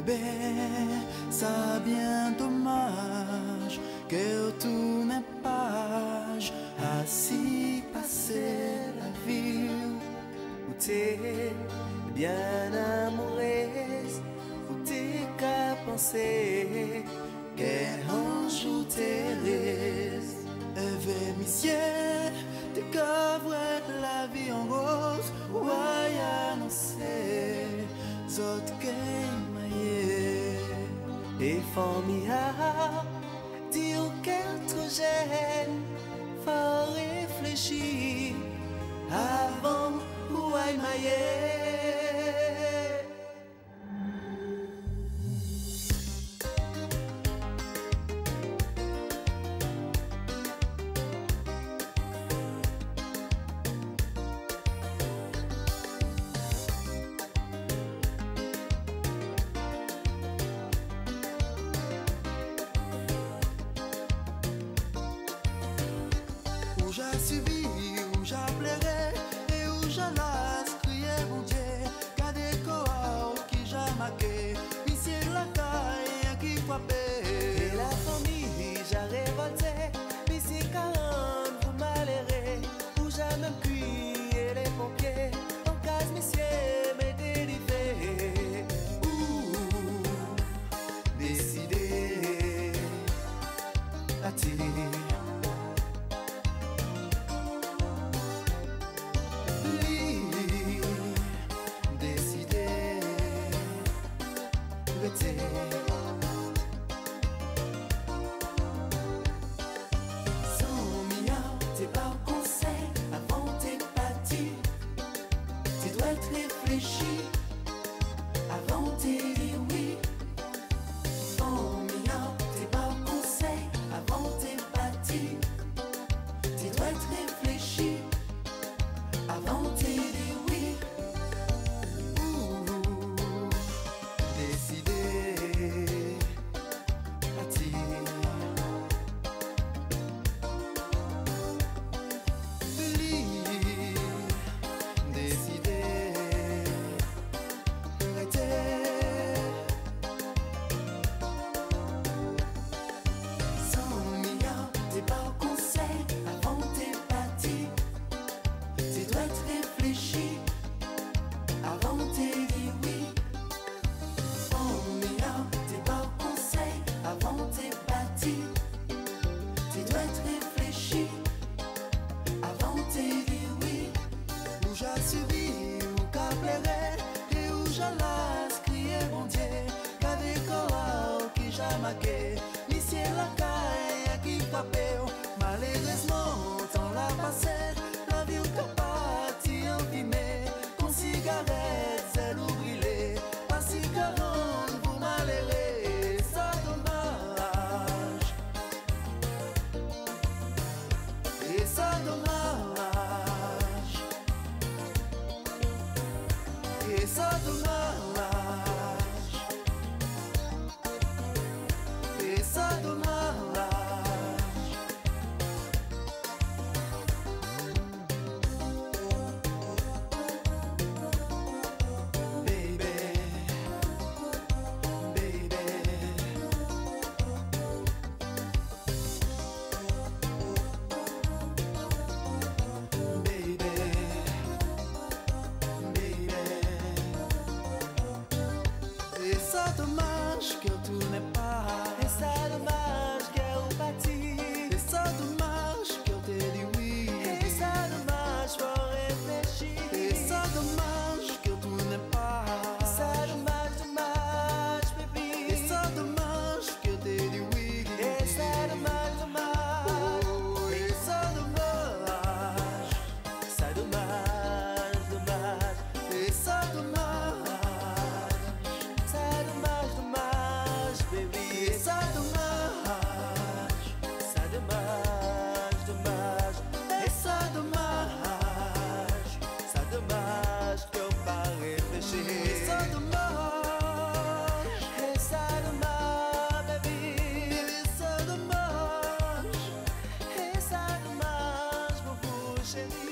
Bébé, ça bien dommage que tout n'est page ainsi passer la vie où t'es bien amoureuse, où t'es qu'à penser qu'un jour t'es reste. Eve monsieur, t'es qu'à voir la vie en rose, ou à annoncer autres et formidable, dire qu'être jeune, faut réfléchir avant ou à où j'ai suivi, où j'ai pleuré et où j'ai crié mon Dieu, qu'à des corps qui j'ai marqué, ici la caille qui frappait. Et la famille j'ai révolté, ici 40 vous malheureux, où j'ai même crié les pompiers, en cas monsieur m'est délivré. Décidé à tirer. T'es pas conseil avant t'es parti. Tu dois être réfléchi avant t'es dit oui. Oh mia, t'es pas conseil avant t'es parti. Tu dois être réfléchi avant t'es dit oui. Décidé à tirer. Avant t'es dit oui. Oh mia, t'es pas conseil avant t'es parti. Tu dois être réfléchi avant t'es dit oui. Où j'ai subi, où qu'a pleuré et où j'ai crié mon Dieu, qu'a des corps qui j'ai marqué, ici la caille qui frappait. Malheureusement, dans la passé, la vie qu'a parti en fumée, con cigarette, c'est l'eau brûlée, pas si 40 vous malheureux, ça dommage, et ça dommage, et ça dommage, et ça dommage. Et ça dommage que tout n'est pas. Et ça dommage qu'elle bâtit. Et ça dommage que t'es dit oui. Et ça dommage faut réfléchir. Et ça dommage que tout n'est pas. Ça dommage, dommage baby. Et ça dommage que t'es dit oui. Et ça dommage, dommage. Oh, et ça dommage. Ça dommage, dommage. Et ça dommage. Baby, ça dommage, ça dommage, dommage, et ça dommage, ça dommage qu'on pas réfléchir. et ça dommage, Et ça dommage, baby, et ça dommage, et ça dommage, mon chéri.